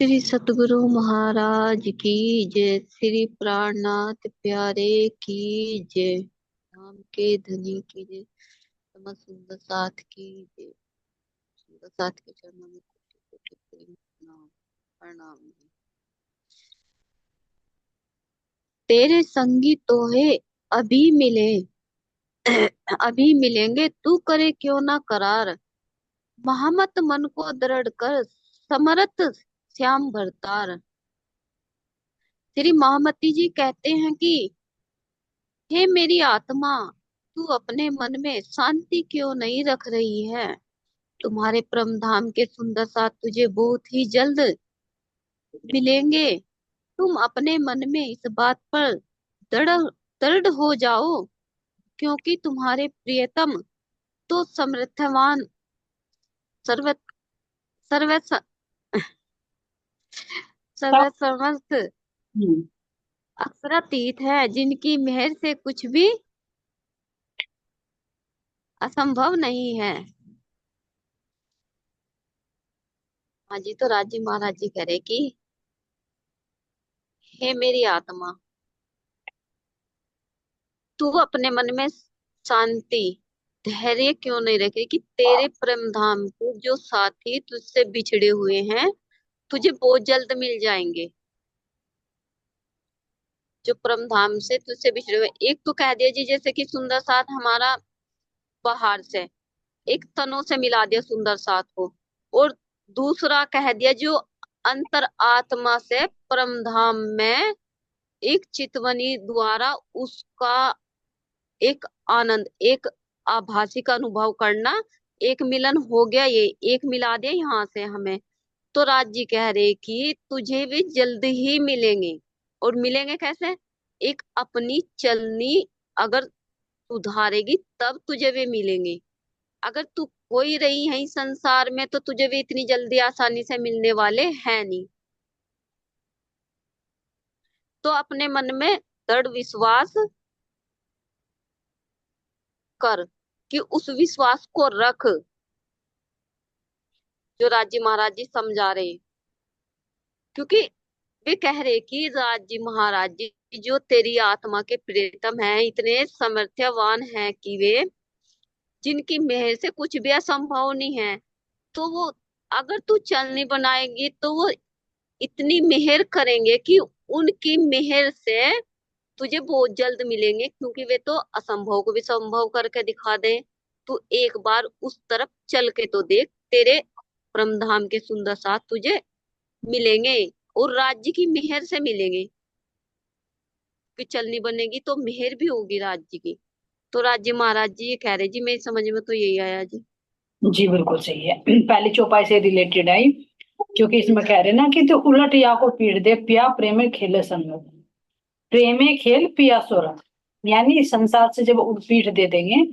श्री सतगुरु महाराज की जय। श्री प्राणनाथ प्यारे की जय। नाम के धनी की जय। समस्त सुंदर साथ की जय। सुंदर साथ के चरणों में कोटि कोटि प्रेम प्रणाम प्रणाम जी। तेरे संगी तो है अभी मिले, अभी मिलेंगे तू करे क्यों ना करार। महामत मन को दृढ़ कर समरथ श्याम भरतार। श्री महामती जी कहते हैं कि हे मेरी आत्मा, तू अपने मन में शांति क्यों नहीं रख रही है। तुम्हारे परम धाम के सुंदर साथ तुझे बहुत ही जल्द मिलेंगे। तुम अपने मन में इस बात पर दृढ़ दृढ़ हो जाओ, क्योंकि तुम्हारे प्रियतम तो समर्थवान सर्व सर्व सब। सर्वसमर्थ हम्म। अक्षरातीत है, जिनकी मेहर से कुछ भी असंभव नहीं है। हाँ जी, तो राजी महाराज जी कह रहे कि हे मेरी आत्मा, तू अपने मन में शांति धैर्य क्यों नहीं रखे कि तेरे परम धाम को जो साथी तुझसे बिछड़े हुए हैं तुझे बहुत जल्द मिल जाएंगे। जो परम धाम से तुझसे बिछड़े हुए, एक तो कह दिया जी जैसे कि सुंदर साथ हमारा बाहर से एक तनों से मिला दिया सुंदर साथ को, और दूसरा कह दिया जो अंतर आत्मा से परम धाम में एक चितवनी द्वारा उसका एक आनंद, एक आभासी का अनुभव करना। एक मिलन हो गया, ये एक मिला दिया यहाँ से हमें। तो राज जी कह रहे कि तुझे भी जल्द ही मिलेंगे। और मिलेंगे कैसे? एक अपनी चलनी अगर सुधारेगी तब तुझे भी मिलेंगे। अगर तू कोई रही है इस संसार में तो तुझे भी इतनी जल्दी आसानी से मिलने वाले हैं नहीं। तो अपने मन में दृढ़ विश्वास कर, कि उस विश्वास को रख जो राजी महाराज जी समझा रहे। क्योंकि वे कह रहे कि राजी महाराज जी जो तेरी आत्मा के प्रियतम हैं इतने सामर्थ्यवान हैं कि वे जिनकी मेहर से कुछ भी असंभव नहीं है। तो वो अगर तू चलनी बनाएगी तो वो इतनी मेहर करेंगे कि उनकी मेहर से तुझे बहुत जल्द मिलेंगे, क्योंकि वे तो असंभव को भी संभव करके दिखा दें। तू एक बार उस तरफ चल के तो देख, तेरे परमधाम के सुंदर साथ तुझे मिलेंगे और राज्य की मेहर से मिलेंगे। कि चलनी बनेगी तो मेहर भी होगी राज्य की। तो राज्य महाराज जी ये कह रहे जी, मेरी समझ में तो यही आया जी। जी बिल्कुल सही है। पहली चौपाई से रिलेटेड आई, क्योंकि इसमें कह रहे ना कि तो उलट या को पीट दे पिया प्रेम खेले संग। प्रेमे खेल पिया सोरठ, यानी संसार से जब पीठ दे देंगे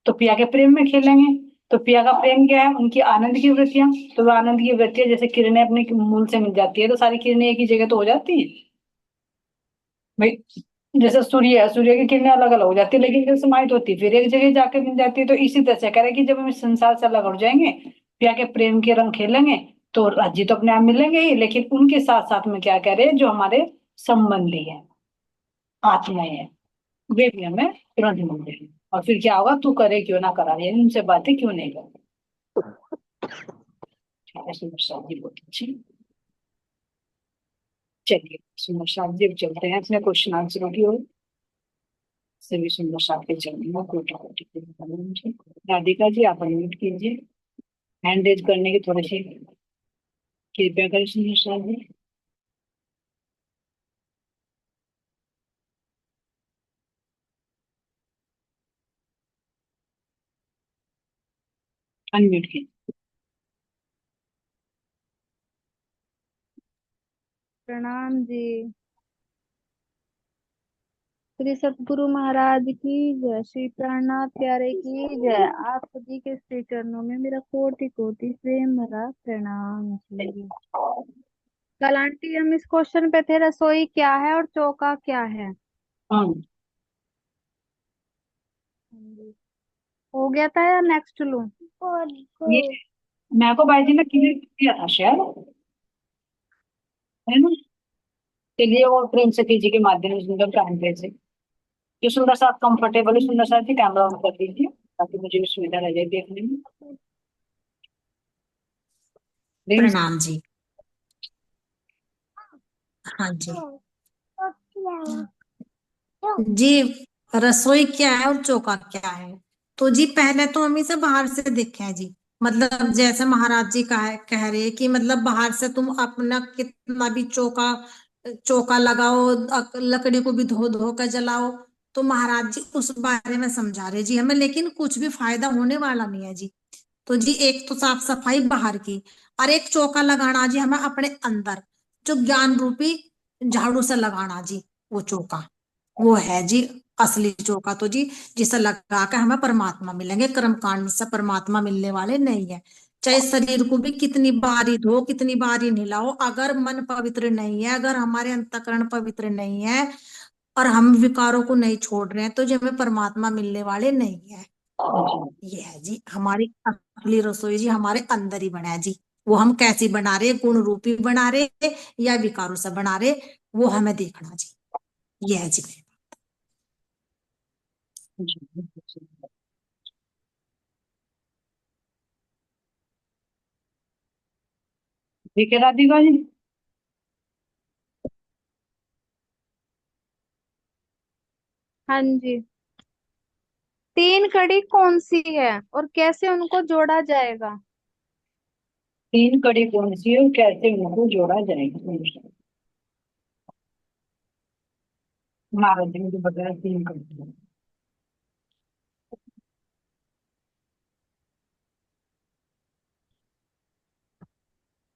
तो पिया के प्रेम में खेलेंगे। तो पिया का प्रेम क्या है? उनकी आनंद की वृत्तियां। तो वो आनंद की वृत्तियां जैसे किरणें अपने मूल से मिल जाती है तो सारी किरणें एक ही जगह तो हो जाती है भाई। जैसे सूर्य है, सूर्य की किरणें अलग अलग हो जाती है लेकिन जब समाहित होती है फिर एक जगह जाके मिल जाती है। तो इसी तरह से कह रहे हैं कि जब हम इस संसार से अलग हो जाएंगे, पिया के प्रेम के रंग खेलेंगे, तो राज्य तो अपने आप मिलेंगे ही, लेकिन उनके साथ साथ में क्या कह रहे हैं, जो हमारे संबंधी है, आत्माएं हैं, वे भी हमें तुरंत मिलते हैं। और फिर क्या होगा, तू करे क्यों ना करा, यानी उनसे बातें क्यों नहीं करते। ऐसे प्रसाद जी बहुत अच्छी। चलिए सुंदर साथ जी अब चलते हैं अपने क्वेश्चन आंसरों की ओर। सभी सुंदर साथ के चलने में कोटि कोटि के नमन जी। राधिका जी आप अनम्यूट कीजिए, हैंड रेज करने की थोड़ी सी कृपया करें सुंदर साथ जी। अनम्यूट कीजिए। प्रणाम जी। श्री सतगुरु महाराज की जय। श्री प्राणनाथ प्यारे की जय। आप सभी के श्री चरणों में मेरा कोटि कोटि प्रेम भरा प्रणाम जी। कल आंटी हम इस क्वेश्चन पे थे, रसोई क्या है और चौका क्या है। हाँ, जी। हो गया था या नेक्स्ट लूं। ये मैं को भाई जी ने क्लियर किया था शायद। है ना। चलिए, और प्रेम से कीजिए के माध्यम से सुंदर कैमरे से जो सुंदर साथ कंफर्टेबल है, सुंदर साथ ही कैमरा ऑन कर दीजिए ताकि मुझे भी सुविधा रह जाए देखने में। प्रेम से। प्रणाम जी। हाँ जी जी। रसोई क्या है और चौका क्या है? तो जी पहले तो हम इसे बाहर से देखे हैं जी। मतलब जैसे महाराज जी कह रहे हैं कि मतलब बाहर से तुम अपना कितना भी चौका चौका लगाओ, लकड़ी को भी धो धो कर जलाओ। तो महाराज जी उस बारे में समझा रहे जी हमें, लेकिन कुछ भी फायदा होने वाला नहीं है जी। तो जी एक तो साफ सफाई बाहर की, और एक चौका लगाना जी हमें अपने अंदर, जो ज्ञान रूपी झाड़ू से लगाना जी। वो चौका वो है जी असली चौका। तो जी जिसे लगा के हमें परमात्मा मिलेंगे, कर्म कांड से परमात्मा मिलने वाले नहीं है। चाहे शरीर को भी कितनी बारी धो, कितनी बारी नहलाओ, अगर मन पवित्र नहीं है, अगर हमारे अंतःकरण पवित्र नहीं है, और हम विकारों को नहीं छोड़ रहे हैं, तो जी हमें परमात्मा मिलने वाले नहीं है। ये है जी हमारी असली रसोई जी, हमारे अंदर ही बना है जी। वो हम कैसी बना रहे, गुण रूपी बना रहे या विकारों से बना रहे, वो हमें देखना जी। ये है जी। ठीक है राधिका जी। हाँ जी। तीन कड़ी कौन सी है और कैसे उनको जोड़ा जाएगा? तीन कड़ी कौन सी है और कैसे उनको जोड़ा जाएगा? महाराज जी मुझे बताया तीन कड़ी है।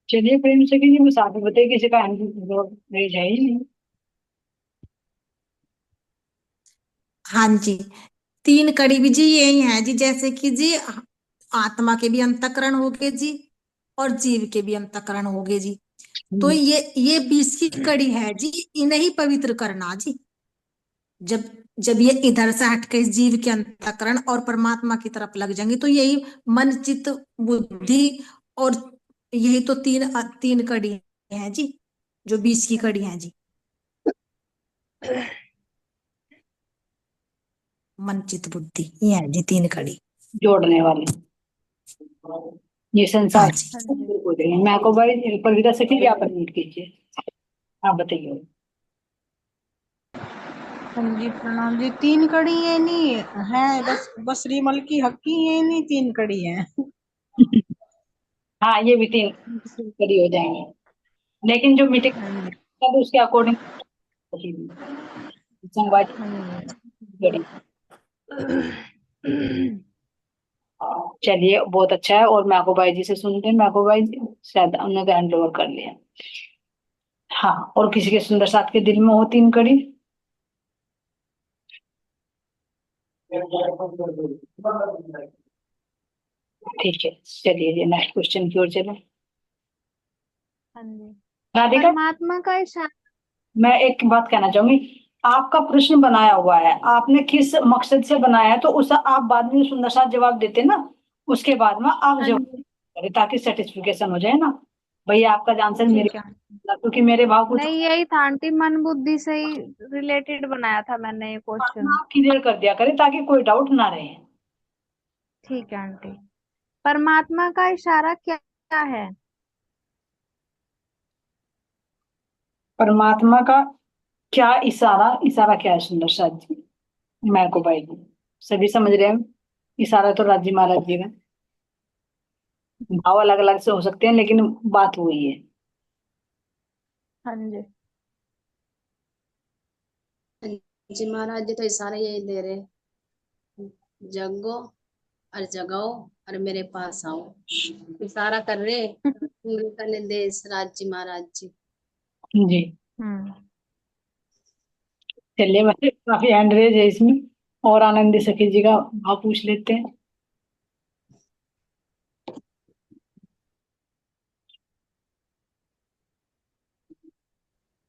चलिए प्रेम से कीजिए, बस आगे बताइए, किसी का नहीं जाए। हाँ जी। तीन कड़ी भी जी यही है जी, जैसे कि जी आत्मा के भी अंतःकरण हो गए जी, और जीव के भी अंतःकरण हो गए जी। तो ये 20 की कड़ी है जी, इन्हें ही पवित्र करना जी। जब जब ये इधर से हट के जीव के अंतःकरण और परमात्मा की तरफ लग जाएंगे, तो यही मन चित्त बुद्धि, और यही तो तीन कड़ी है जी, जो 20 की कड़ी है जी। मन चित्त बुद्धि, ये है जी तीन कड़ी। जोड़ने वाले ये हाँ संसार जी। हाँ जी। हो रही है। मैं को भाई प्रवीरा से क्या परमिट कीजिए, आप बताइए। हाँ जी प्रणाम जी। तीन कड़ी ये नहीं है, बस बसरीमल की हक्की ये नहीं तीन कड़ी है। हाँ, ये भी तीन कड़ी हो जाएंगे, लेकिन जो मीटिंग हाँ जी। है उसके अकॉर्डिंग संवाद हाँ कड़ी। जी। चलिए बहुत अच्छा है, और मैको भाई जी से सुनते हैं। मैको भाई जी शायद उन्होंने हैंड ओवर कर लिया। हाँ, और किसी के सुंदर साथ के दिल में हो तीन कड़ी। ठीक है, चलिए जी नेक्स्ट क्वेश्चन की ओर चले। हाँ जी। राधिका, परमात्मा का इशारा। मैं एक बात कहना चाहूंगी। आपका प्रश्न बनाया हुआ है, आपने किस मकसद से बनाया है, तो उस आप बाद में सुंदर सा जवाब देते ना, उसके बाद में आप हाँ जवाब जी। करें ताकि सेटिस्फिकेशन हो जाए ना। भैया आपका आंसर मेरे, ठीक है। क्योंकि मेरे भाव कुछ नहीं, यही था आंटी, मन बुद्धि से ही रिलेटेड बनाया था मैंने ये क्वेश्चन। आप क्लियर कर दिया करें ताकि कोई डाउट ना रहे। ठीक है आंटी। परमात्मा का इशारा क्या क्या है? परमात्मा का क्या इशारा, इशारा क्या है सुंदर सा जी? मैं को भाई जी सभी समझ रहे हैं। इशारा तो राजी महाराज जी का, भाव अलग अलग से हो सकते हैं लेकिन बात वही है। हाँ जी। जी महाराज जी तो इशारा यही दे रहे, जगो और जगाओ और मेरे पास आओ। इशारा कर रहे, उंगली का निर्देश राज जी महाराज जी। जी। हम्म। चलिए, वैसे काफी हैंड रेज है इसमें, और आनंदी सखी जी का भाव पूछ लेते हैं।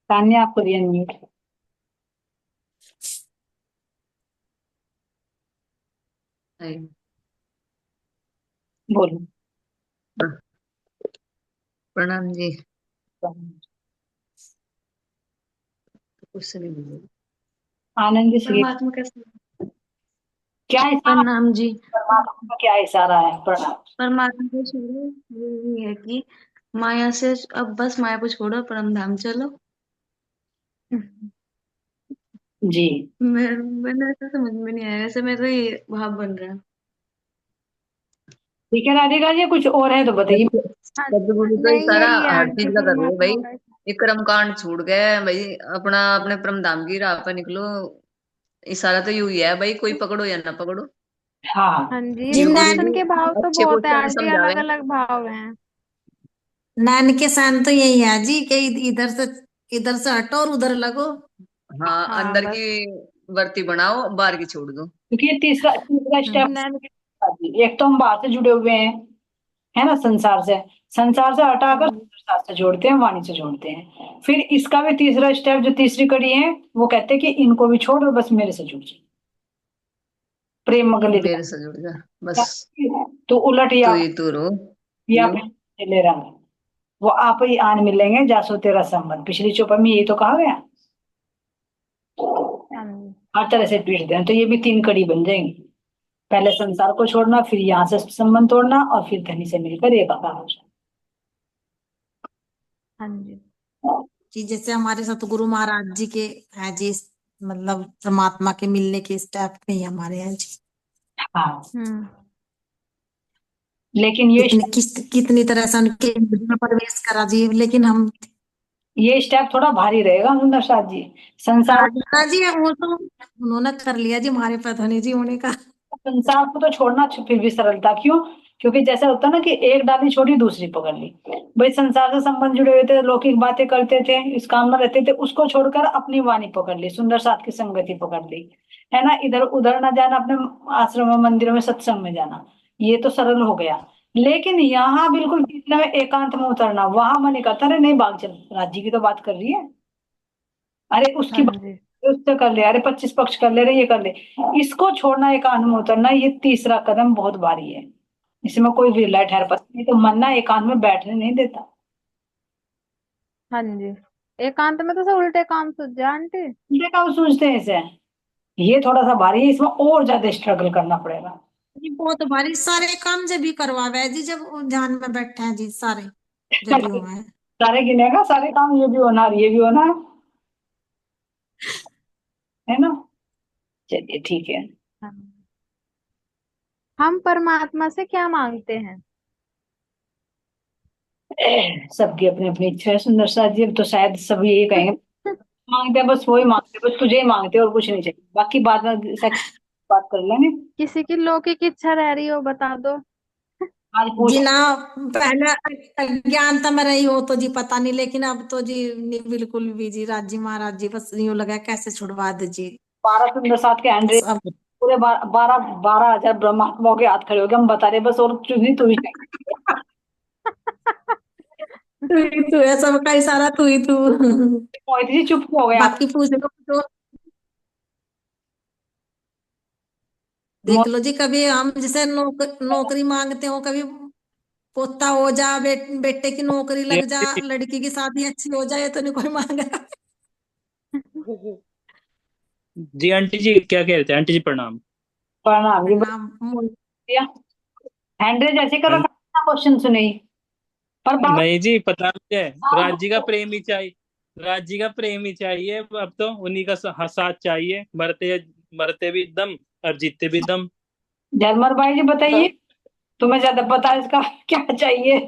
तान्या आपको दिया म्यूट, बोलो। प्रणाम जी। उससे नहीं मिलेगी। आनंद श्री परमात्मा कैसे? क्या इशारा, प्रणाम जी। परमात्मा का क्या इशारा है? प्रणाम। परमात्मा का इशारा यही है कि माया से अब बस माया को छोड़ो, परम धाम चलो। जी मैंने ऐसा समझ में नहीं आया, ऐसे मेरा ये भाव बन रहा है। ठीक है राधिका जी, कुछ और है तो बताइए। हाँ, सदगुरु तो नहीं इशारा यही है हर आंटी, चीज का कर रहे हैं भाई। परमात्मा का। ये कर्म कांड छूट गए भाई, अपना अपने परम धाम की राह पे निकलो। इशारा तो यूं ही है भाई, कोई पकड़ो या ना पकड़ो। हाँ हाँ जी, जी ये गुरु क्वेश्चन जी के भाव तो अच्छे बहुत है क्वेश्चन आंटी, अलग समझावे। अलग भाव हैं। नैन के सान तो यही है जी कि इधर से हटो और उधर लगो। हाँ, हाँ अंदर बस। की वर्ती बनाओ, बाहर की छोड़ दो। क्योंकि ये तीसरा तीसरा स्टेप, नैन। एक तो हम बाहर से जुड़े हुए हैं, है ना, संसार से। संसार से हटाकर हाँ संसार से जोड़ते हैं, वाणी से जोड़ते हैं। फिर इसका भी तीसरा स्टेप, जो तीसरी कड़ी है, वो कहते हैं कि इनको भी छोड़ और बस मेरे से जुड़ जाए, प्रेम मगन मेरे से जुड़ जा बस। तो उलट तू या ही तू रो या यू। फिर चले रंग, वो आप ही आन मिलेंगे जासो तेरा संबंध। पिछली चौपा में यही तो कहा गया। हाँ जी। हर तरह से पीट दें, तो ये भी तीन कड़ी बन जाएंगी। पहले संसार को छोड़ना, फिर यहाँ से संबंध तोड़ना, और फिर धनी से मिलकर एक आकार हो जाए। हाँ जी। जी जैसे हमारे सतगुरु महाराज जी के है जी, मतलब परमात्मा के मिलने के स्टेप नहीं हमारे हैं जी। हाँ, हम्म। लेकिन कितनी तरह से उनके हृदय में प्रवेश करा जी, लेकिन हम ये स्टेप थोड़ा भारी रहेगा सुंदर साथ जी। संसार राधिका जी वो तो उन्होंने कर लिया जी, हमारे पता नहीं जी होने का। संसार को तो छोड़ना फिर भी सरलता क्यों? क्योंकि जैसा होता है ना कि एक डाली छोड़ी दूसरी पकड़ ली। भाई संसार से संबंध जुड़े हुए थे, लौकिक बातें करते थे, इस काम में रहते थे, उसको छोड़कर अपनी वाणी पकड़ ली, सुंदर साथ की संगति पकड़ ली, है ना, इधर उधर ना जाना, अपने आश्रम मंदिरों में सत्संग में जाना, ये तो सरल हो गया। लेकिन यहाँ बिल्कुल कितना में एकांत में उतरना, वहां मन करता है नहीं भाग चल, राज्य की तो बात कर रही है, अरे उसकी हाँ बात जी। उससे कर ले, अरे 25 पक्ष कर ले रहे, ये कर ले। इसको छोड़ना, एकांत में उतरना, ये तीसरा कदम बहुत भारी है। इसमें कोई विरला ठहर पाता नहीं, तो मन ना एकांत में बैठने नहीं देता। हाँ जी, एकांत में तो सब उल्टे काम सूझ जाए आंटी। देखा वो सोचते हैं इसे, ये थोड़ा सा भारी है, इसमें और ज्यादा स्ट्रगल करना पड़ेगा। जी बहुत भारी सारे काम जब भी करवावे है जी, जब वो ध्यान में बैठे हैं जी सारे जब भी हुए हैं। सारे गिनेगा, सारे काम, ये भी होना और ये भी होना है ना। चलिए ठीक है। हाँ। हम परमात्मा से क्या मांगते हैं? सबकी अपनी अपनी इच्छा है सुंदर सा जी, अब तो शायद सब यही कहेंगे, मांगते हैं बस वही मांगते हैं, बस तुझे ही मांगते हैं और कुछ नहीं चाहिए, बाकी बाद में बात कर लेंगे। किसी की लौकिक इच्छा रह रही हो बता दो। आज पूछ। जी ना, पहले अज्ञानता में रही हो तो जी पता नहीं, लेकिन अब तो जी बिल्कुल भी जी राज जी महाराज जी बस यूं लगा कैसे छुड़वा दे जी। 12 सुंदर साथ के बस हंड्रेड, अब पूरे 12,000 ब्रह्मात्माओं के हाथ खड़े हो गए, हम बता रहे बस, और चुनी तू ही चाहिए। तू है सबका इशारा तू ही तू। मोहित जी चुप क्यों हो गए आप? बाकी पूछ लो तो देख लो जी, कभी हम जैसे नौकरी मांगते हो, कभी पोता हो जा, बेटे की नौकरी जी लग जा, आंटी लड़की की शादी अच्छी हो जाए, तो नहीं कोई मांगा। जी आंटी जी क्या कह रहे थे? आंटी जी प्रणाम। प्रणाम जी, नाम बढ़िया। हैंड्रेड जैसे करो, हाँ, क्वेश्चन सुनी, पर बात। नहीं जी पता मुझे। हाँ, राज जी का प्रेम ही चाहिए, राज जी का प्रेम ही चाहिए। अब तो उन्हीं का साथ चाहिए, मरते मरते भी दम और जीतते भी दम। झलमर भाई जी बताइए, तुम्हें ज्यादा पता है इसका क्या चाहिए?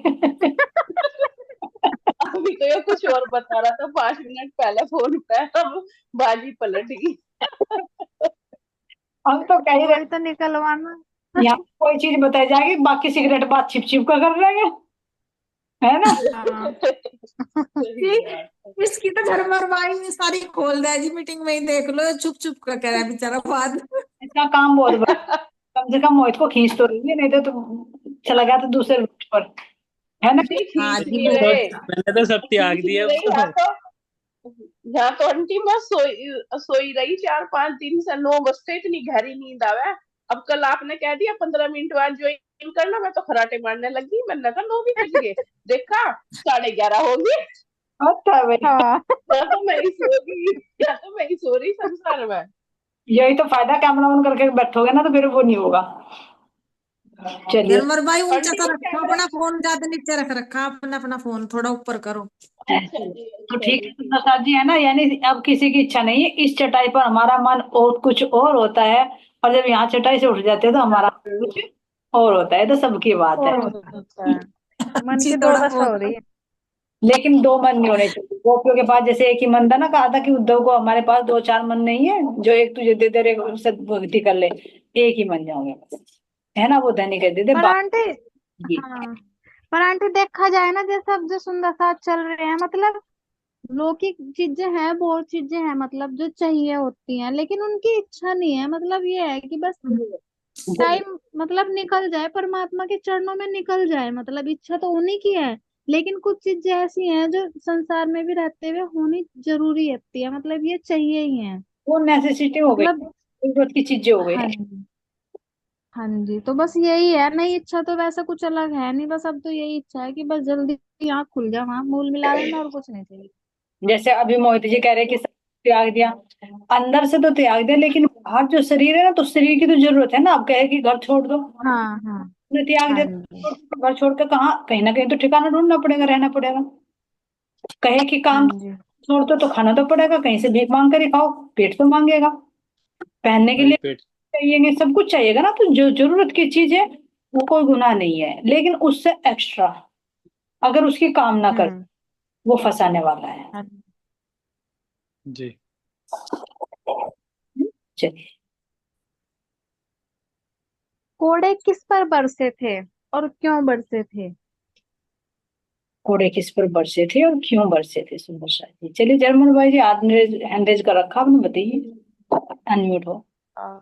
अभी तो ये कुछ और बता रहा था 5 मिनट पहले फोन पे, अब बाजी पलट गई। हम तो कह ही रहे, वही तो निकलवाना। यहाँ कोई चीज बताई जाएगी, बाकी सिगरेट बात छिप छिप कर लेंगे, है ना। हाँ। सही जी बात है। इसकी तो घर भरवाई में सारी खोल दे जी, मीटिंग में ही देख लो, चुप चुप कर कह रहा है बेचारा बाद में। इसका काम बहुत बड़ा, कम से कम मोहित को खींच तो रही है, नहीं तो चला गया तो दूसरे रूट पर, है ना। नहीं हाँ खींच जी नहीं तो रहे, मैंने तो सब त्याग खींच दिया नहीं अब रही। तो। यहाँ तो आंटी मैं सोई रही 4-5 दिन से, 9 बजते इतनी गहरी नींद आवे। अब कल आपने कह दिया 15 मिनट बाद ज्वाइन करना, मैं तो खराटे मारने लगी। मैंने कहा 9 भी बज गए, देखा 11:30 हो गए। अच्छा भाई, हाँ या तो मैं ही सो रही, या तो मैं ही सो रही संसार में। यही तो फायदा, कैमरा ऑन करके बैठोगे ना तो फिर वो नहीं होगा। चलिए। जनवर भाई ऊंचा आंटी सा वो रखो, कैमरा, अपना फोन ज्यादा नीचे रख रखा, अपना अपना फोन थोड़ा ऊपर करो। अच्छा जी तो अच्छा ठीक जी है ठीक है। प्रसाद जी, है ना, यानी अब किसी की इच्छा नहीं है, इस चटाई पर हमारा मन और कुछ और होता है, और जब यहाँ चटाई से उठ जाते हैं तो हमारा कुछ और होता है, तो सबकी बात है। और होता है, मन जी की दो थोड़ा दशा हो बहुत। रही है। लेकिन दो मन नहीं होने चाहिए गोपियों के पास, जैसे एक ही मन था ना, कहा था कि उद्धव को हमारे पास दो चार मन नहीं है, जो एक तुझे दे दे, एक उससे भक्ति कर ले, एक ही मन जाओगे बस, है ना, वो धनी कह देते पर आंटी, बाकी। हाँ, पर आंटी देखा जाए ना, जैसे अब जो सुंदर साथ चल रहे हैं, मतलब लौकिक चीजें हैं, बहुत चीजें हैं, मतलब जो चाहिए होती हैं, लेकिन उनकी इच्छा नहीं है। मतलब ये है कि बस टाइम मतलब निकल जाए, परमात्मा के चरणों में निकल जाए, मतलब इच्छा तो उन्हीं की है। लेकिन कुछ चीजें ऐसी हैं जो संसार में भी रहते हुए होनी जरूरी होती है, मतलब ये चाहिए ही है। वो नेसेसिटी हो गई, मतलब जरूरत की चीजें हो गई। हाँ जी, हाँ जी, तो बस यही है, नहीं इच्छा तो वैसा कुछ अलग है नहीं, बस अब तो यही इच्छा है कि बस जल्दी आँख खुल जाए, वहां मूल मिला देना, और कुछ नहीं चाहिए। जैसे अभी मोहित जी कह रहे हैं कि सब त्याग दिया, अंदर से तो त्याग दिया, लेकिन बाहर जो शरीर है ना, तो शरीर की तो जरूरत है ना। अब कहे कि घर छोड़ दो, हाँ हाँ ने त्याग हाँ दिया जी, तो घर छोड़ कर कहाँ, कहीं ना कहीं तो ठिकाना ढूंढना पड़ेगा, रहना पड़ेगा। कहे कि हाँ काम जी, छोड़ दो तो खाना तो पड़ेगा, कहीं से भीख मांग कर ही खाओ, पेट तो मांगेगा, पहनने के वही लिए पेट। चाहिए, सब कुछ चाहिएगा ना। तो जो जरूरत की चीज है वो कोई गुनाह नहीं है, लेकिन उससे एक्स्ट्रा अगर उसकी कामना कर, हम्म, वो फंसाने वाला है। हाँ जी। जी। चलिए। कोड़े किस पर बरसे थे और क्यों बरसे थे? कोड़े किस पर बरसे थे और क्यों बरसे थे, सुंदर शाह जी। चलिए जर्मन भाई जी, हाथ हैंड रेज कर रखा आपने, बताइए, अनम्यूट हो। हाँ,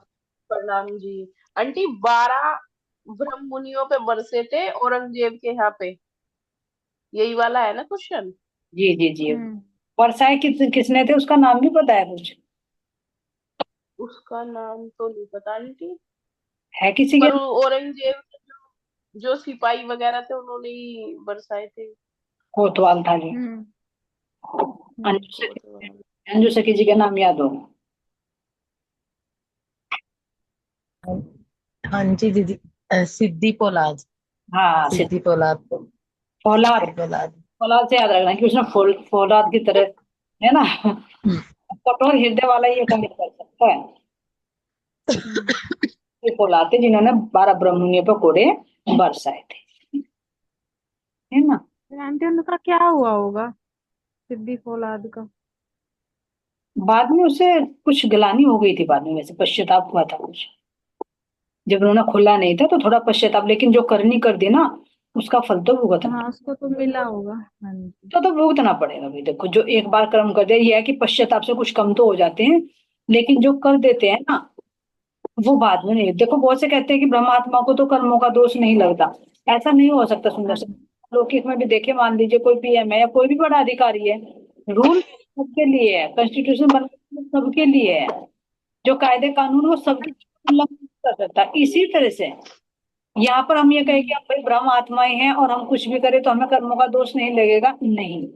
प्रणाम जी। आंटी 12 ब्रह्म मुनियों पे बरसे थे औरंगजेब के यहाँ पे, यही वाला है ना क्वेश्चन? जी जी जी। हम्म, बरसाए किसने थे, उसका नाम भी पता है कुछ, उसका नाम तो नहीं पता आंटी, है किसी के? पर औरंगजेब के जो सिपाही वगैरह थे उन्होंने ही बरसाए थे। कोतवाल था जी। हम्म, अंजू वो सखी, तो अंजू सखी जी का नाम याद हो? हाँ जी दीदी, सिद्धि पोलाद। हाँ सिद्धि पोलाद को, फौलाद। सिद्धि पोलाद। फौलाद से याद रखना कि उसने फौलाद की तरह, है ना, कठोर हृदय वाला ये कार्य कर सकता है। हम्म। ये फौलाद थे जिन्होंने 12 ब्राह्मणियों पर कोड़े बरसाए थे, है ना। आंटी उनका क्या हुआ होगा, सिद्धि फौलाद का? बाद में उसे कुछ गिलानी हो गई थी, बाद में वैसे पश्चाताप हुआ था कुछ, जब उन्होंने खुला नहीं था तो थोड़ा पश्चाताप, लेकिन जो करनी कर दी ना, उसका फल तो भुगतना, हाँ, उसको तो मिला होगा। हाँ जी, तो भुगतना पड़ेगा भाई। देखो, जो एक बार कर्म कर दिया, ये है कि पश्चाताप से कुछ कम तो हो जाते हैं, लेकिन जो कर देते हैं ना, वो बाद में नहीं। देखो, बहुत से कहते हैं कि ब्रह्मात्मा को तो कर्मों का दोष नहीं लगता, ऐसा नहीं हो सकता सुंदर हाँ से। जी, लौकिक में भी देखिए, मान लीजिए कोई पीएम है या कोई भी बड़ा अधिकारी है, रूल सबके लिए है, कॉन्स्टिट्यूशन बना सबके लिए है, जो कायदे कानून वो सबके उल्लंघन कर सकता है। इसी तरह से यहाँ पर हम ये कहें कि हम भाई ब्रह्म आत्माएं हैं और हम कुछ भी करें तो हमें कर्मों का दोष नहीं लगेगा, नहीं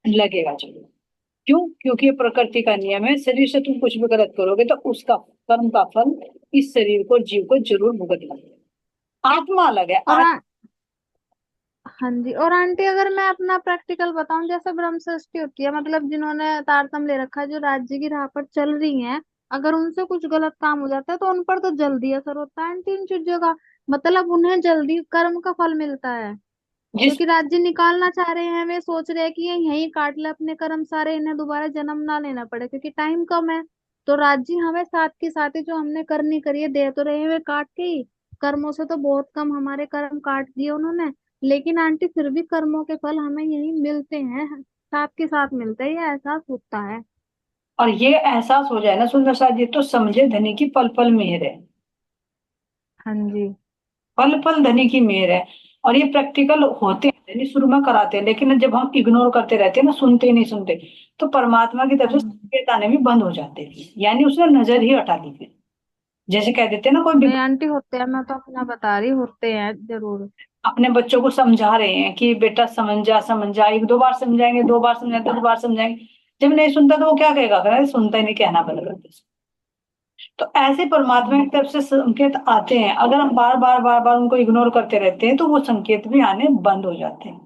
लगेगा। चलो, क्यों? क्योंकि ये प्रकृति का नियम है, शरीर से तुम कुछ भी गलत करोगे तो उसका कर्म का फल इस शरीर को, जीव को जरूर भुगतना है। आत्मा अलग है और आज। हाँ जी, और आंटी अगर मैं अपना प्रैक्टिकल बताऊं, जैसे ब्रह्म सृष्टि होती है, मतलब जिन्होंने तारतम ले रखा है, जो राज्य की राह पर चल रही हैं, अगर उनसे कुछ गलत काम हो जाता है तो उन पर तो जल्दी असर होता है आंटी इन चीजों का, मतलब उन्हें जल्दी कर्म का फल मिलता है। जिस क्योंकि राज्य निकालना चाह रहे हैं, वे सोच रहे हैं कि ये यहीं काट ले अपने कर्म सारे, इन्हें दोबारा जन्म ना लेना पड़े, क्योंकि टाइम कम है। तो राज्य हमें साथ के साथ ही जो हमने करनी करिए दे तो रहे हैं, वे काट के ही, कर्मों से तो बहुत कम हमारे कर्म काट दिए उन्होंने। लेकिन आंटी फिर भी कर्मों के फल हमें यही मिलते हैं, साथ के साथ मिलते हैं, ये एहसास होता है। और ये एहसास हो जाए ना सुंदर सा जी, तो समझे धनी की पल पल मेहर है, हाँ जी, पल पल धनी की मेहर है। और ये प्रैक्टिकल होते हैं, धनी शुरू में कराते हैं, लेकिन जब हम इग्नोर करते रहते हैं ना, सुनते ही नहीं सुनते, तो परमात्मा की तरफ हाँ से जी। संकेत आने भी बंद हो जाते हैं, यानी उसने नजर ही हटा ली फिर। जैसे कह देते हैं ना, कोई नहीं आंटी होते हैं, मैं तो अपना बता रही, होते हैं जरूर। अपने बच्चों को समझा रहे हैं कि बेटा समझ जा, एक दो बार समझाएंगे, दो बार समझाएंगे, 10 बार समझाएंगे, जब नहीं सुनता तो वो क्या कहेगा, अगर सुनता ही नहीं, कहना बंद कर दे। तो ऐसे परमात्मा की तरफ से संकेत आते हैं, अगर हम बार बार बार बार उनको इग्नोर करते रहते हैं तो वो संकेत भी आने बंद हो जाते हैं।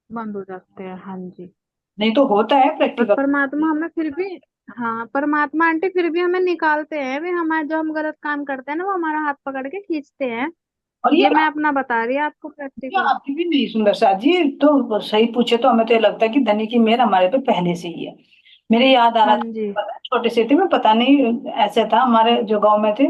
बंद हो जाते हैं। हाँ जी। नहीं तो होता है पर प्रैक्टिकल। परमात्मा हमें फिर भी, हाँ परमात्मा आंटी फिर भी हमें निकालते हैं भी, हमारे जो हम गलत काम करते हैं ना वो हमारा हाथ पकड़ के खींचते हैं। और ये मैं अपना बता रही हूँ आपको ये प्रैक्टिकल। अभी भी नहीं, सुंदर सा जी तो सही पूछे तो हमें तो ये लगता है कि धनी की मेहर हमारे पे पहले से ही है। मेरे याद आ रहा हाँ था, जी। पता है, छोटे से थे, मैं पता नहीं ऐसे था, हमारे जो गांव में थे,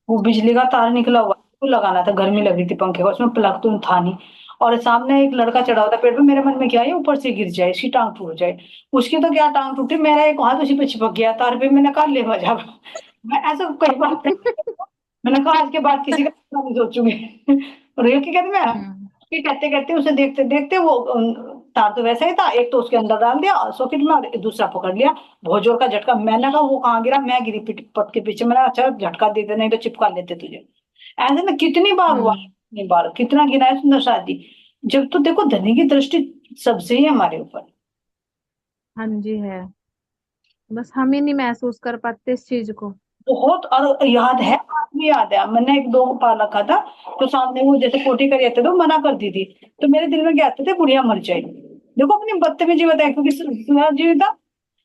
वो बिजली का तार निकला हुआ वो लगाना था, गर्मी लग रही थी पंखे को, उसमें प्लग तो था नहीं, और सामने एक लड़का चढ़ा हुआ था पेड़ पे, मेरे मन में क्या है ऊपर से गिर जाए, इसकी टांग टूट जाए। उसकी तो क्या टांग टूटी, मेरा एक हाथ उसी पे चिपक गया तार पे, मैंने कहा ले मजा। मैं ऐसा कई बार मैंने कहा आज के बाद किसी का नहीं सोचूंगी। और ये क्या कहते मैं हम्म। ये कहते कहते उसे देखते देखते वो तार तो वैसा ही था, एक तो उसके अंदर डाल दिया सॉकेट में और दूसरा पकड़ लिया, बहुत जोर का झटका। मैंने कहा वो कहाँ गिरा, मैं गिरी पट के पीछे। मैंने कहा, अच्छा झटका देते नहीं तो चिपका लेते तुझे। ऐसे में कितनी बार हुआ, हम्म। कितनी बार कितना गिरा है सुंदर शादी। जब तो देखो धनी की दृष्टि सबसे ही है हमारे ऊपर। हाँ जी है। बस हम ही नहीं महसूस कर पाते इस चीज को। बहुत, और याद है, आज भी याद है, मैंने एक दो पाल रखा था, तो सामने वो जैसे पोटी कर थे तो मना कर दी थी, तो मेरे दिल में क्या आते थे, बुढ़िया मर जाएगी। देखो अपनी बदतमीजी बताए, क्योंकि जी था।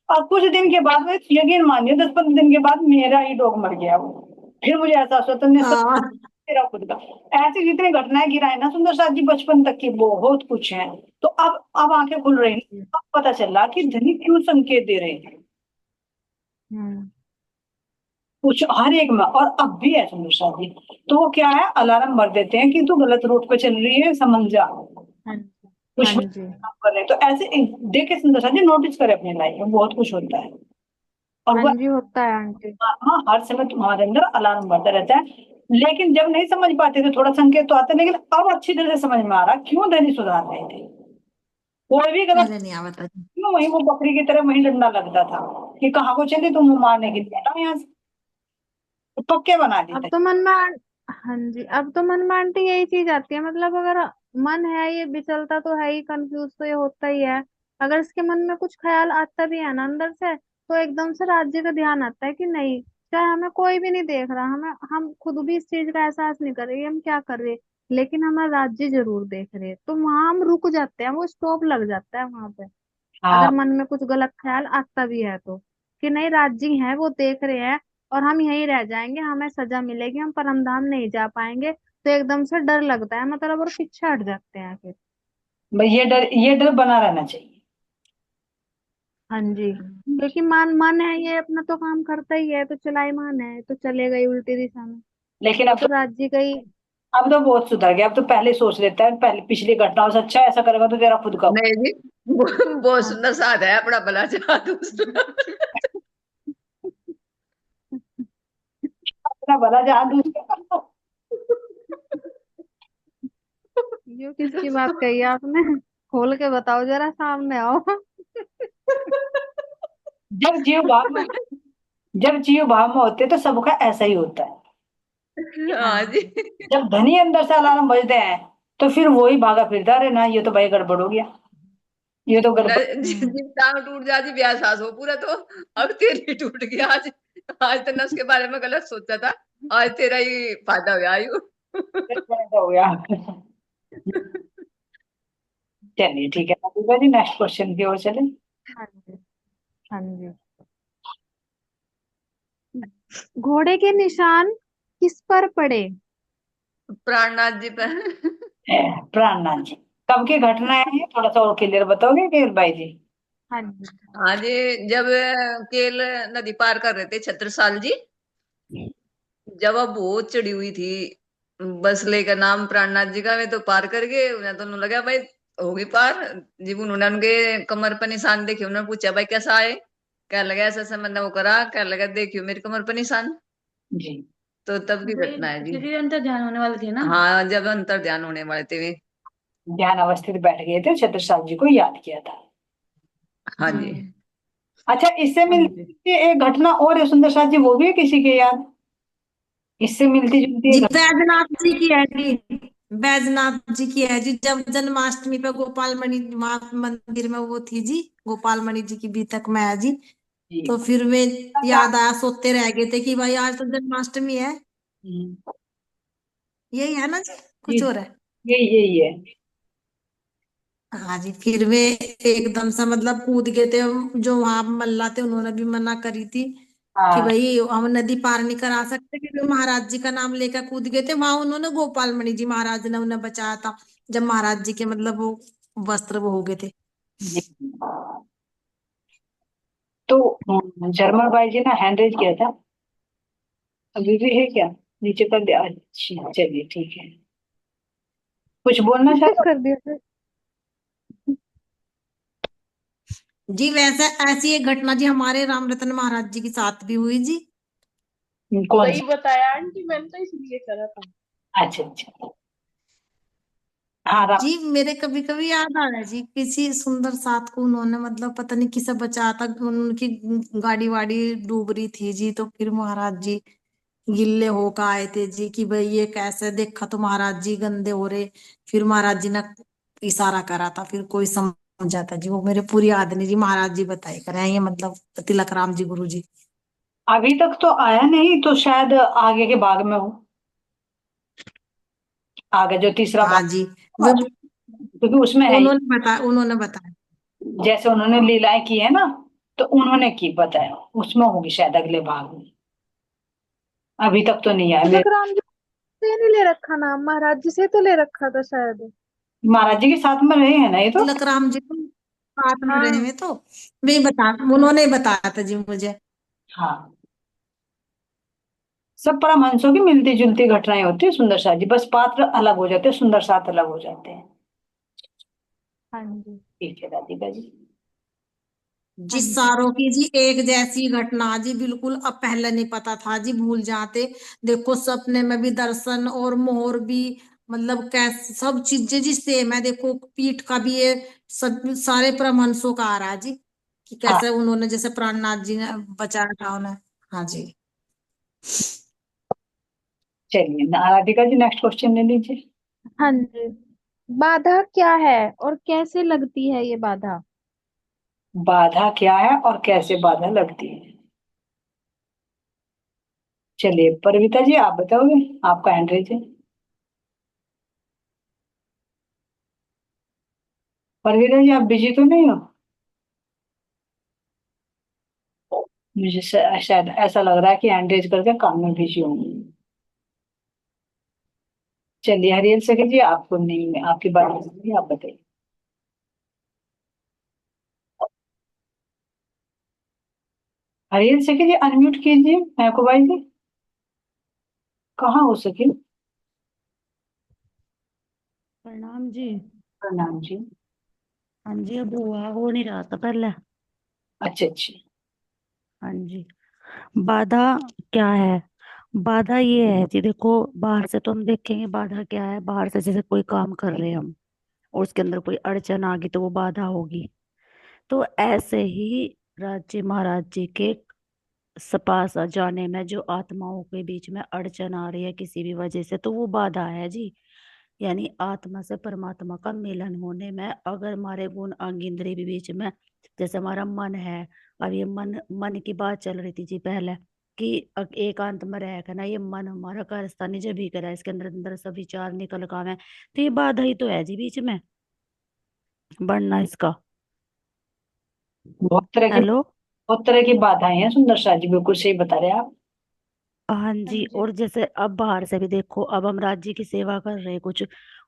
और कुछ दिन के बाद में यकीन मानिए 10-15 दिन के बाद मेरा ही डॉग मर गया वो। फिर मुझे एहसास हुआ, तुमने सब हाँ तेरा खुद का। ऐसी जितनी घटनाएं गिराए ना सुंदर साथ जी बचपन तक की, बहुत कुछ है। तो अब आंखें खुल रही हैं, अब पता चल रहा कि धनी क्यों संकेत दे रहे हैं हम्म। कुछ हर एक में, और अब भी है सुंदर साथ जी। तो वो क्या है, अलार्म भर देते हैं कि तू गलत रूट पे चल रही है, समझ जा, हाँ जी। कुछ हाँ भी जी। काम कर रहे हैं। तो ऐसे देखे सुंदर साथ जी, नोटिस करे अपनी लाइफ में बहुत कुछ होता है। और हाँ वो जी होता है आंटी। हाँ हर समय तुम्हारे अंदर अलार्म बजता रहता है। लेकिन जब नहीं समझ पाते थे थोड़ा संकेत तो आता है, लेकिन अब अच्छी तरह से समझ में आ रहा क्यों धनी सुधार रहे थे। कोई भी गलत पहले नहीं आवता जी। क्यों, वही वो बकरी की तरह वही डंडा लगता था कि कहाँ को चले तुम मारने के लिए, हटाओ यहाँ से। तो पक्के बना अब देते। तो मन में हाँ जी, अब तो मन में आंटी यही चीज आती है, मतलब अगर मन है ये बिचलता तो है ही, कंफ्यूज तो ये होता ही है। अगर इसके मन में कुछ ख्याल आता भी है ना अंदर से, तो एकदम से राज्य का ध्यान आता है कि नहीं, चाहे हमें कोई भी नहीं देख रहा, हमें हम खुद भी इस चीज का एहसास नहीं कर रहे हम क्या कर रहे, लेकिन हमें राज्य जरूर देख रहे, तो वहां हम रुक जाते हैं, वो स्टॉप लग जाता है वहां पे। हाँ अगर मन में कुछ गलत ख्याल आता भी है तो, कि नहीं राज्य है वो देख रहे हैं और हम यहीं रह जाएंगे, हमें सजा मिलेगी, हम परमधाम नहीं जा पाएंगे, तो एकदम से डर लगता है मतलब, और पीछे हट जाते हैं फिर। भाई ये डर बना रहना चाहिए। हाँ जी। क्योंकि मन मन है ये अपना तो काम करता ही है, तो चलायमान है तो चलेगा ही उल्टी दिशा में। लेकिन वो तो राज्य का ही। अब तो बहुत सुधर गया, अब तो पहले सोच लेता है, पहले पिछली घटनाओं से अच्छा ऐसा करेगा तो तेरा खुद का नहीं जी, बहुत हाँ। सुंदर साथ है, अपना भला चाह दूसरा। अपना भला जहां दूसरे का। ये किसकी बात कही आपने? खोल के बताओ जरा, सामने आओ। जब जीव भाव में जब जीव भाव में होते हैं तो सबका ऐसा ही होता है। हाँ हाँ जी। जी। जब धनी अंदर से अलार्म बजते हैं तो फिर वही भागा फिरता रहे ना, ये तो भाई गड़बड़ हो गया, ये तो गड़बड़। हम्म। जिस टांग टूट जाती ब्याह सास हो पूरा, तो अब तेरी टूट गया आज। आज तो नस के बारे में गलत सोचा था, आज तेरा ही फायदा हुआ आयु। हो गया। चलिए ठीक है दीपा जी, नेक्स्ट क्वेश्चन की ओर चले। हाँ जी। हाँ जी। घोड़े के निशान किस पर पड़े? प्राणनाथ जी पर। प्राणनाथ जी, कब की घटना है, थोड़ा सा और क्लियर बताओगे केवल भाई जी। हाँ जी। हाँ जी, जब केल नदी पार कर रहे थे छत्रसाल जी, जब वो बहुत चढ़ी हुई थी, बस लेकर नाम प्राणनाथ जी का, वे तो पार कर गए, उन्हें तो लगा भाई होगी पार। जब उन्होंने उनके कमर पर निशान देखे, उन्होंने पूछा भाई कैसा है, क्या लगा, ऐसा ऐसा मैंने वो करा, क्या लगा, देखियो मेरी कमर पर निशान। जी तो तब की घटना है जी, क्योंकि अंतर ध्यान होने वाले थे ना। हाँ, जब अंतर ध्यान होने वाले थे वे। ध्यान अवस्थित बैठ गए थे, छत्रसाल जी को याद किया था। हाँ जी। हम्म। अच्छा, इससे हाँ जी। मिलती एक घटना और है सुंदर साथ जी, वो भी है किसी के याद, इससे मिलती जुलती जी एक घटना। वैद्यनाथ जी की है जी। बैजनाथ जी की है जी। जब जन्माष्टमी पे गोपाल मणि वहाँ मंदिर में वो थी जी, गोपाल मणि जी की बीतक में है जी। जी। तो फिर वे अच्छा। याद आया, सोते रह गए थे कि भाई आज तो जन्माष्टमी है। हम्म, यही है ना जी, ये कुछ और है। यही है। हाँ जी, फिर वे एकदम से मतलब कूद गए थे। जो वहां मल्ला थे उन्होंने भी मना करी थी कि हाँ भाई हम नदी पार नहीं करा सकते, क्योंकि महाराज जी का नाम लेकर कूद गए थे वहां। उन्होंने गोपाल मणि जी महाराज ने उन्हें बचाया था, जब महाराज जी के मतलब वो वस्त्र वो हो गए थे। जी। तो जर्मन भाई जी ने हैंड रेज किया था, अभी भी है क्या? नीचे कर दिया, अच्छा चलिए ठीक है। कुछ बोलना मैसेज चाहते कर दिया सर। जी वैसे ऐसी एक घटना जी हमारे रामरतन महाराज जी के साथ भी हुई जी। हो? कौन सही सा? बताया आंटी, मैंने तो इसलिए करा था। अच्छा अच्छा। हाँ जी मेरे कभी कभी याद आ रहा है जी, किसी सुंदर साथ को उन्होंने मतलब पता नहीं किसे बचाया था। उनकी गाड़ी वाड़ी डूब रही थी जी, तो फिर महाराज जी गिल्ले होकर आए थे जी कि भाई ये कैसे, देखा तो महाराज जी गंदे हो रहे। फिर महाराज जी ने इशारा करा था, फिर कोई समझा था जी। वो मेरे पूरी याद नहीं जी, महाराज जी बताए करे ये मतलब तिलक राम जी गुरु जी। अभी तक तो आया नहीं, तो शायद आगे के भाग में हो। आगे जो तीसरा हाँ जी, भाग, वे क्योंकि उसमें है ही। उन्होंने बताया। जैसे उन्होंने लीलाएं की है ना, तो उन्होंने की बताया, उसमें होगी शायद अगले भाग में। अभी तक तो नहीं आया तिलक मेरे। राम जी से नहीं ले रखा नाम, महाराज जी से तो ले रखा था शायद। महाराज जी के साथ में रहे हैं ना ये तो। तिलक राम जी को साथ में रहे हाँ। हुए तो वे बता, उन्होंने ही बताया था जी मुझे। हाँ, सब परमहंसों की मिलती जुलती घटनाएं होती है सुंदर सा जी, बस पात्र अलग हो जाते हैं, सुंदर साथ अलग हो जाते हैं। हाँ जी। ठीक है राधिका जी। हाँ जी जी। सारों की जी एक जैसी घटना जी, बिल्कुल अब पहले नहीं पता था जी, भूल जाते। देखो सपने में भी दर्शन और मोहर भी, मतलब कैसे सब चीजें जी सेम है। देखो पीठ का भी ये सब सारे परमहंसों का आ रहा है जी, कि हाँ कैसे उन्होंने जैसे प्राणनाथ जी ने बचाया था उन्हें। हाँ जी। चलिए राधिका जी, नेक्स्ट क्वेश्चन ले लीजिए। हाँ जी। बाधा क्या है और कैसे लगती है ये बाधा? बाधा क्या है और कैसे बाधा लगती है? चलिए परविता जी आप बताओगे, आपका हैंड रेज है। परविता जी आप बिजी तो नहीं हो? मुझे शायद ऐसा लग रहा है कि हैंड रेज करके काम में बिजी होंगे। चलिए हरियल सके जी, आपको नहीं, आपकी बात नहीं, आप बताइए। हरियल सके जी अनम्यूट कीजिए, मैं को भाई जी कहाँ हो सके। प्रणाम जी। प्रणाम जी। हाँ जी, अब हुआ हो नहीं रहा था पहले। अच्छा अच्छा। हाँ जी। बाधा क्या है? बाधा ये है जी, देखो बाहर से तो हम देखेंगे बाधा क्या है। बाहर से जैसे कोई काम कर रहे हैं हम, और उसके अंदर कोई अड़चन आ गई तो वो बाधा होगी। तो ऐसे ही राज्य महाराज जी के पास जाने में जो आत्माओं के बीच में अड़चन आ रही है किसी भी वजह से, तो वो बाधा है जी। यानी आत्मा से परमात्मा का मिलन होने में अगर हमारे गुण अंग इंद्रिय भी बीच में, जैसे हमारा मन है। अब ये मन मन की बात चल रही थी जी पहले, कि एकांत में रह कर ना ये मन हमारा कारस्तानी जब भी करा, इसके अंदर अंदर सब विचार निकल का है। तो ये बाधा ही तो है जी बीच में बढ़ना इसका। बहुत तरह की, हेलो। बहुत तरह की बाधाएं हैं सुंदर सा जी, बिल्कुल सही बता रहे हैं आप। हाँ हाँ जी, जी। और जैसे अब बाहर से भी देखो, अब हम राज्य की सेवा कर रहे हैं कुछ,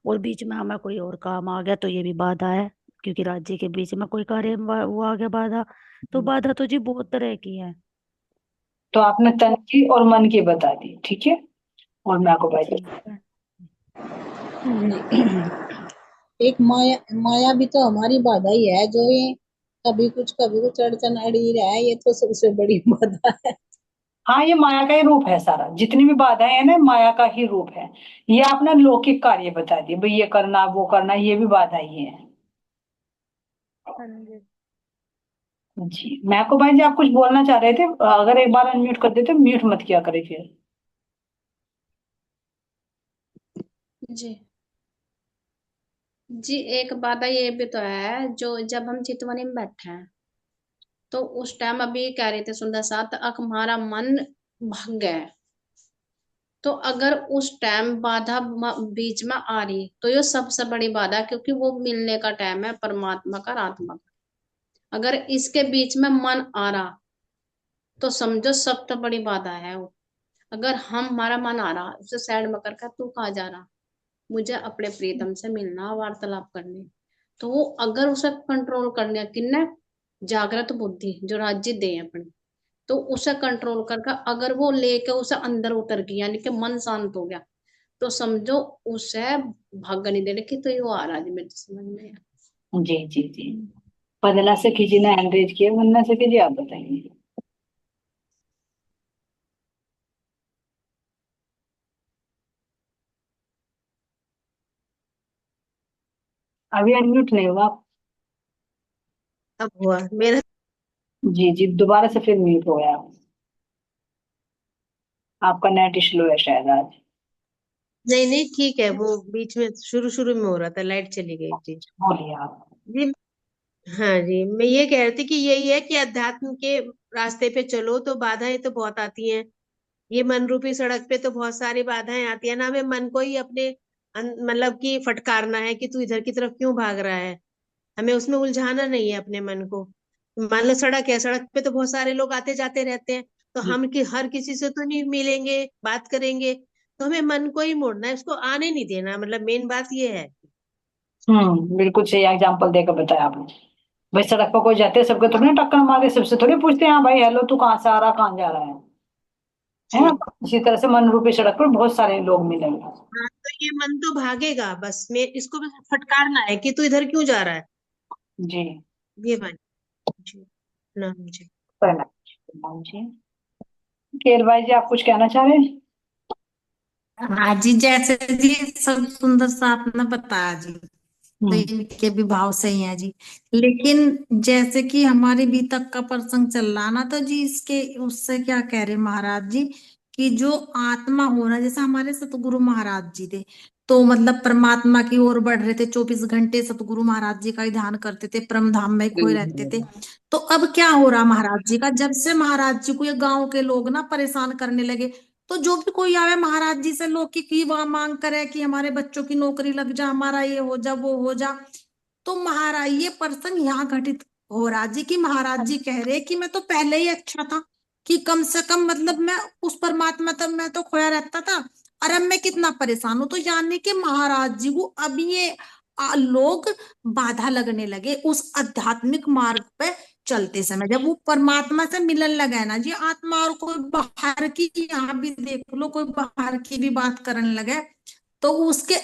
और बीच में हमें कोई और काम आ गया तो ये भी बाधा है। क्योंकि राज्य के बीच में कोई कार्य वो आ गया बाधा। तो बाधा तो जी बहुत तरह की है। तो आपने तन की और मन की बता दी, ठीक है। और मैं आपको भाई ठीक है। एक माया, माया भी तो हमारी बाधा ही है, जो ये कभी कुछ अड़चन अड़ी रहा है, ये तो सबसे बड़ी बाधा है। हाँ, ये माया का ही रूप है, सारा जितनी भी बाधाएं हैं ना माया का ही रूप है। ये आपने लौकिक कार्य बता दिए भाई, ये करना वो करना, ये भी बाधा ही है। हाँ जी। जी मैं को भाई जी, आप कुछ बोलना चाह रहे थे, अगर एक बार अनम्यूट कर देते, म्यूट मत किया करे फिर। जी। जी एक बात है, ये भी तो है, जो जब हम चितवनी में बैठे हैं तो उस टाइम अभी कह रहे थे सुंदर साथ हमारा मन भाग गया है। तो अगर उस टाइम बाधा बीच में आ रही तो ये सबसे बड़ी बाधा है, क्योंकि वो मिलने का टाइम है परमात्मा का और आत्मा का। अगर इसके बीच में मन आ रहा तो समझो सबसे बड़ी बाधा है वो। अगर हमारा मन आ रहा उसे साइड में करके तू कहाँ जा रहा, मुझे अपने प्रीतम से मिलना, वार्तालाप करनी, तो वो अगर उसे कंट्रोल करने किन्ने, जागृत बुद्धि जो राज्य दे अपने, तो उसे कंट्रोल करके अगर वो लेके उसे अंदर उतर गई यानी कि मन शांत हो गया, तो समझो उसे भाग नहीं देने की, तो ये वो आ रहा है मेरे समझ में है। जी जी जी। बदला से कीजिए ना एंकरेज किए, वरना से कीजिए, आप बताइए। अभी अनम्यूट नहीं हुआ आप। अब हुआ मेरा। जी जी, दोबारा से फिर म्यूट हो गया। आपका नेट स्लो है शायद आज। नहीं नहीं ठीक है, वो बीच में शुरू शुरू में हो रहा था, लाइट चली गई थी। बोलिए आप। जी। हाँ जी, मैं ये कह रही थी कि यही है कि अध्यात्म के रास्ते पे चलो तो बाधाएं तो बहुत आती हैं। ये मन रूपी सड़क पे तो बहुत सारी बाधाएं आती है ना, हमें मन को ही अपने मतलब कि फटकारना है कि तू इधर की तरफ क्यों भाग रहा है। हमें उसमें उलझाना नहीं है अपने मन को। मान लो सड़क है, सड़क पे तो बहुत सारे लोग आते जाते रहते हैं, तो हम कि हर किसी से तो नहीं मिलेंगे बात करेंगे, तो हमें मन को ही मोड़ना है, उसको आने नहीं देना, मतलब मेन बात ये है। बिल्कुल सही एग्जाम्पल देकर बताया आपने। भाई सड़क पर कोई जाते हैं, सबको थोड़ी ना टक्कर मारे, सबसे थोड़ी पूछते हैं हाँ भाई हेलो तू कहाँ से आ रहा, कहाँ जा रहा है ना। जी। इसी तरह से मन रूपी सड़क पर बहुत सारे लोग मिलेंगे। हाँ तो ये मन तो भागेगा, बस मैं इसको बस फटकारना है कि तू इधर क्यों जा रहा है। जी। ये बात। जी। ना जी। प्रणाम जी। केर भाई जी, आप कुछ कहना चाह रहे हैं? हाँ जी, जैसे जी सब सुंदर सा आपने बताया जी, तो हम्म। इनके भी भाव सही है जी। लेकिन जैसे कि हमारे भी तक का प्रसंग चल रहा ना, तो जी इसके उससे क्या कह रहे महाराज जी, कि जो आत्मा होना, जैसे हमारे सतगुरु महाराज जी थे, तो मतलब परमात्मा की ओर बढ़ रहे थे, 24 घंटे सतगुरु महाराज जी का ही ध्यान करते थे, परम धाम में खोए रहते थे। तो अब क्या हो रहा महाराज जी का, जब से महाराज जी को ये गांव के लोग ना परेशान करने लगे, तो जो भी कोई आवे महाराज जी से लौकिक की वह मांग करे कि हमारे बच्चों की नौकरी लग जा, हमारा ये हो जा वो हो जा, तो महाराज ये प्रसंग यहाँ घटित हो रहा जी, कि महाराज जी कह रहे कि मैं तो पहले ही अच्छा था, कि कम से कम मतलब मैं उस परमात्मा तब मैं तो खोया रहता था, और अब मैं कितना परेशान हूं। तो यानी कि महाराज जी को अब ये लोग बाधा लगने लगे उस आध्यात्मिक मार्ग पे चलते समय, जब वो परमात्मा से मिलन लगा है ना जी आत्मा, और कोई बाहर की, यहाँ भी देख लो कोई बाहर की भी बात करने लगे, तो उसके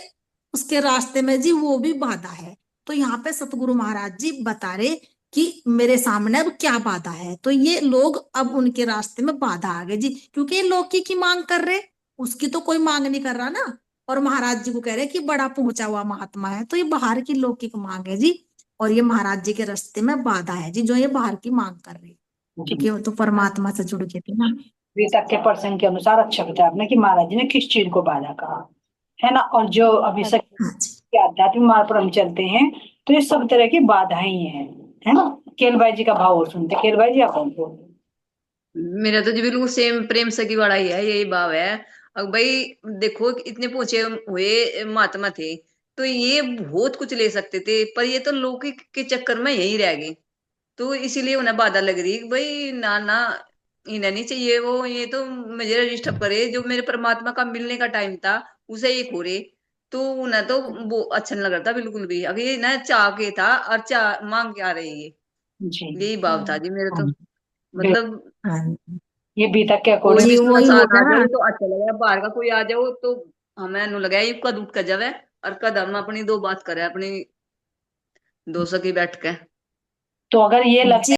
उसके रास्ते में जी वो भी बाधा है। तो यहाँ पे सतगुरु महाराज जी बता रहे कि मेरे सामने अब क्या बाधा है, तो ये लोग अब उनके रास्ते में बाधा आ गई जी, क्योंकि ये लौकिक की मांग कर रहे, उसकी तो कोई मांग नहीं कर रहा ना, और महाराज जी को कह रहे कि बड़ा पहुंचा हुआ महात्मा है, तो ये बाहर की लौकिक मांग है जी, और ये महाराज जी के रास्ते में बाधा है जी, जो ये बाहर की मांग कर रहे, क्योंकि वो तो परमात्मा से जुड़ गए थे ना। अभी तक के प्रसंग के अनुसार अच्छा बताया आपने कि महाराज जी ने किस चीज को बाधा कहा, है ना। और जो अभी तक हाँ जी। के आध्यात्मिक मार्ग पर हम चलते हैं, तो ये सब तरह की बाधाएं ही हैं, है ना। केल भाई जी का भाव और सुनते हैं। केल भाई जी आप बोलो। मेरा तो जी बिल्कुल सेम प्रेम सगी वाला ही है, यही भाव है। अब भाई देखो इतने पहुंचे हुए महात्मा थे, तो ये बहुत कुछ ले सकते थे, पर ये तो लौकिक के चक्कर में यही रह गए। तो इसीलिए उन्हें बाधा लग रही कि भाई ना ना, इन्हें नहीं चाहिए वो, ये तो मुझे रजिस्टर करे, जो मेरे परमात्मा का मिलने का टाइम था उसे ये खोरे। तो उन्हें तो वो अच्छा नहीं लग रहा था बिल्कुल भी, अगर ये ना चाह के था और चाह मांग के आ रही है। जी। यही भाव था जी मेरे तो, बिल्कुल। मतलब हाँ ये बी तक के कोई अकॉर्डिंग। भी जी, सुना वही साथ होगा आ ना। जाओ तो अच्छा लगेगा, बाहर का कोई आ जाओ तो हमें नु लगा ये कद उठ कर जावे, और कद हम अपनी दो बात करे अपनी दो सखी बैठ के। तो अगर ये जी लगता